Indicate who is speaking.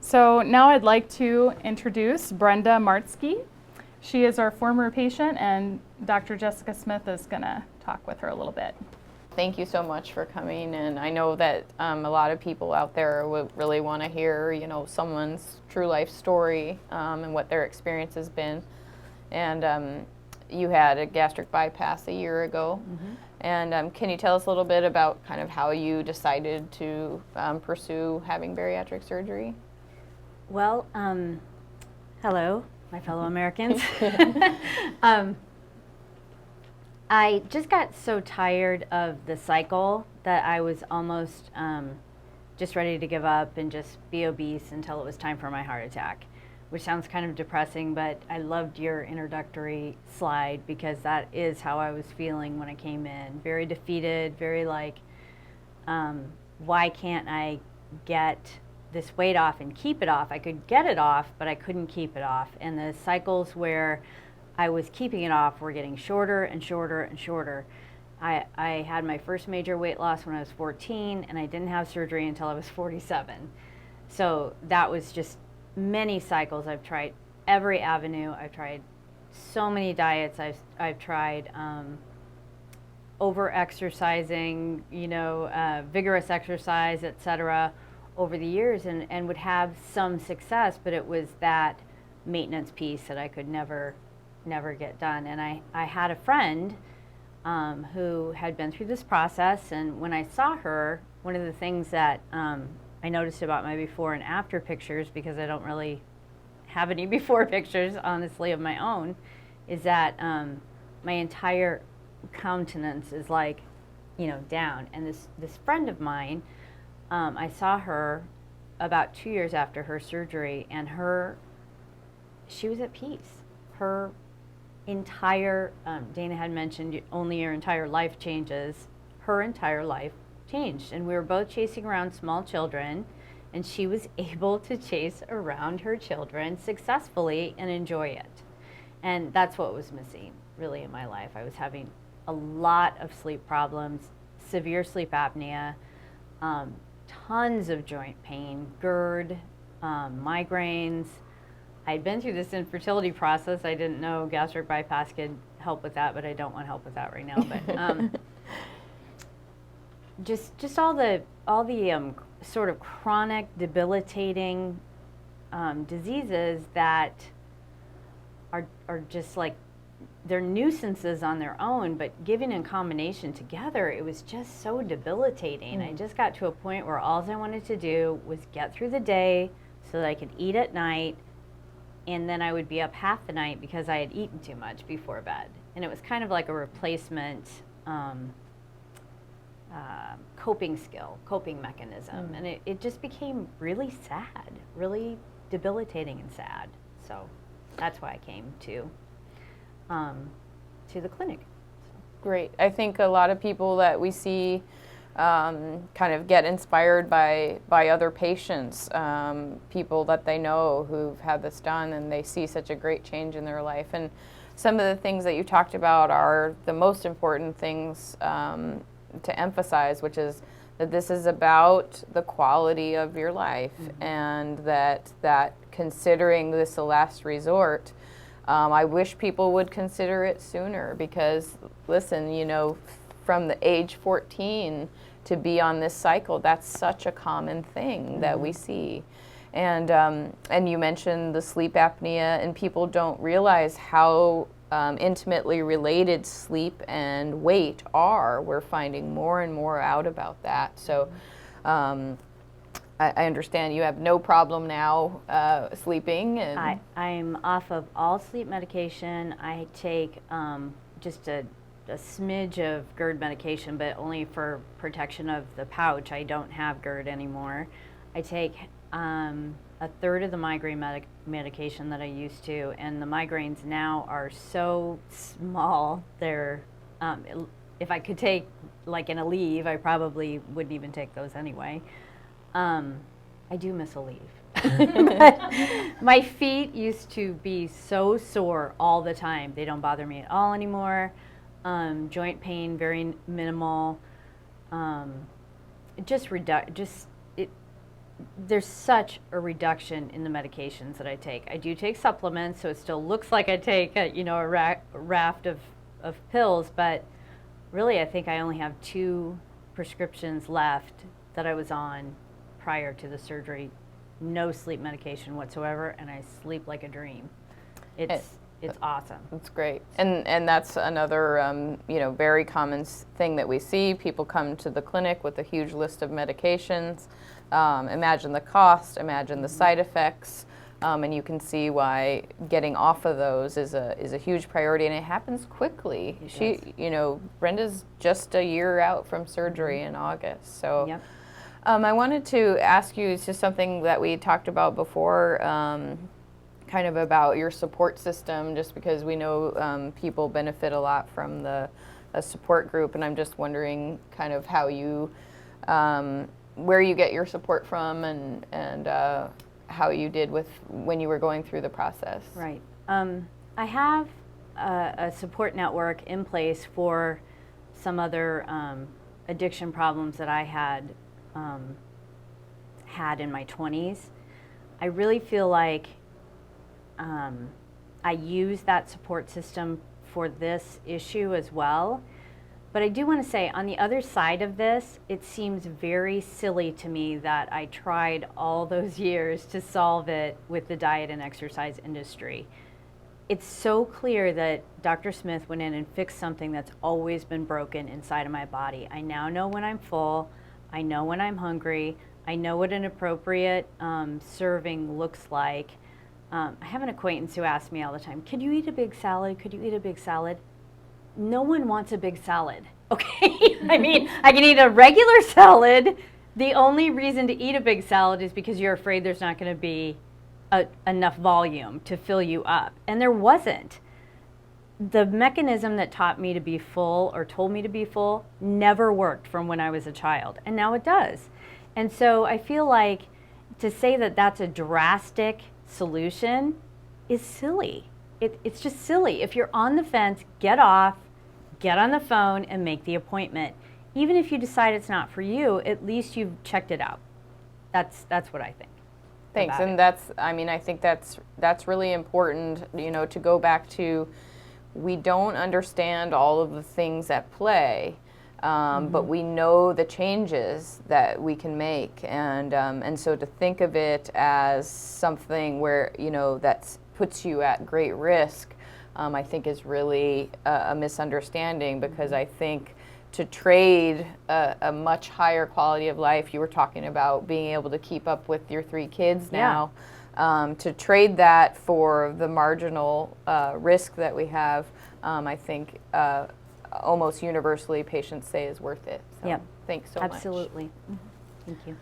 Speaker 1: So now I'd like to introduce Brenda Martzke. She is our former patient, and Dr. Jessica Smith is going to talk with her a little bit.
Speaker 2: Thank you so much for coming, and I know that a lot of people out there would really want to hear, someone's true life story and what their experience has been. And you had a gastric bypass a year ago, and can you tell us a little bit about kind of how you decided to pursue having bariatric surgery?
Speaker 3: Well, hello, my fellow Americans. I just got so tired of the cycle that I was almost just ready to give up and just be obese until it was time for my heart attack, which sounds kind of depressing, but I loved your introductory slide because that is how I was feeling when I came in. Very defeated, very like, why can't I get this weight off and keep it off? I could get it off, but I couldn't keep it off. And the cycles where I was keeping it off were getting shorter and shorter and shorter. I had my first major weight loss when I was 14, and I didn't have surgery until I was 47. So that was just many cycles. I've tried every avenue. I've tried so many diets. I've tried over-exercising, vigorous exercise, etc., over the years, and would have some success, but it was that maintenance piece that I could never get done. And I had a friend who had been through this process, and when I saw her, one of the things that I noticed about my before and after pictures, because I don't really have any before pictures, honestly, of my own, is that my entire countenance is like, down. And this friend of mine, I saw her about 2 years after her surgery, and she was at peace. Her entire, Dana had mentioned only your entire life changes. Her entire life changed, and we were both chasing around small children, and she was able to chase around her children successfully and enjoy it. And that's what was missing really in my life. I was having a lot of sleep problems, severe sleep apnea, tons of joint pain, GERD, migraines. I'd been through this infertility process. I didn't know gastric bypass could help with that, but I don't want help with that right now. But just all the sort of chronic, debilitating diseases that are just like, they're nuisances on their own, but given in combination together, it was just so debilitating. I just got to a point where all I wanted to do was get through the day so that I could eat at night, and then I would be up half the night because I had eaten too much before bed. And it was kind of like a replacement coping mechanism. And it just became really sad, really debilitating and sad. So that's why I came to the clinic.
Speaker 2: Great. I think a lot of people that we see kind of get inspired by other patients, people that they know who've had this done, and they see such a great change in their life. And some of the things that you talked about are the most important things to emphasize, which is that this is about the quality of your life, and that considering this a last resort, I wish people would consider it sooner, because listen, from the age 14 to be on this cycle, that's such a common thing that we see. And you mentioned the sleep apnea, and people don't realize how intimately related sleep and weight are. We're finding more and more out about that. So I understand you have no problem now sleeping. And
Speaker 3: I'm off of all sleep medication. I take just a smidge of GERD medication, but only for protection of the pouch. I don't have GERD anymore. I take a third of the migraine medication that I used to, and the migraines now are so small. They're if I could take like in a leave, I probably wouldn't even take those anyway. I do miss a leave. My feet used to be so sore all the time. They don't bother me at all anymore. Joint pain, very minimal. there's such a reduction in the medications that I take. I do take supplements, so it still looks like I take a raft of pills, but really I think I only have 2 prescriptions left that I was on prior to the surgery. No sleep medication whatsoever, and I sleep like a dream. It's awesome.
Speaker 2: That's great. And that's another, very common thing that we see. People come to the clinic with a huge list of medications. Imagine the cost, imagine the side effects, and you can see why getting off of those is a huge priority, and it happens quickly. Brenda's just a year out from surgery in August. So
Speaker 3: Yep.
Speaker 2: I wanted to ask you, it's just something that we talked about before, kind of about your support system, just because we know people benefit a lot from a support group, and I'm just wondering kind of how you, where you get your support from, and how you did with when you were going through the process.
Speaker 3: Right. I have a support network in place for some other addiction problems that I had in my 20s. I really feel like I use that support system for this issue as well. But I do want to say, on the other side of this, it seems very silly to me that I tried all those years to solve it with the diet and exercise industry. It's so clear that Dr. Smith went in and fixed something that's always been broken inside of my body. I now know when I'm full. I know when I'm hungry. I know what an appropriate serving looks like. I have an acquaintance who asks me all the time, could you eat a big salad? Could you eat a big salad? No one wants a big salad, okay? I mean, I can eat a regular salad. The only reason to eat a big salad is because you're afraid there's not going to be enough volume to fill you up. And there wasn't. The mechanism that taught me to be full or told me to be full never worked from when I was a child, and now it does. And so I feel like to say that that's a drastic solution is silly. It's just silly. If you're on the fence, get off, get on the phone, and make the appointment. Even if you decide it's not for you, at least you've checked it out. That's what I think.
Speaker 2: Thanks, and I think that's really important, to go back to, we don't understand all of the things at play, but we know the changes that we can make, and so to think of it as something where, that puts you at great risk, I think is really a misunderstanding, because I think to trade a much higher quality of life, you were talking about being able to keep up with your 3 kids now, to trade that for the marginal risk that we have, I think almost universally patients say is worth it. So
Speaker 3: Yep.
Speaker 2: thanks so much.
Speaker 3: Absolutely. Thank you.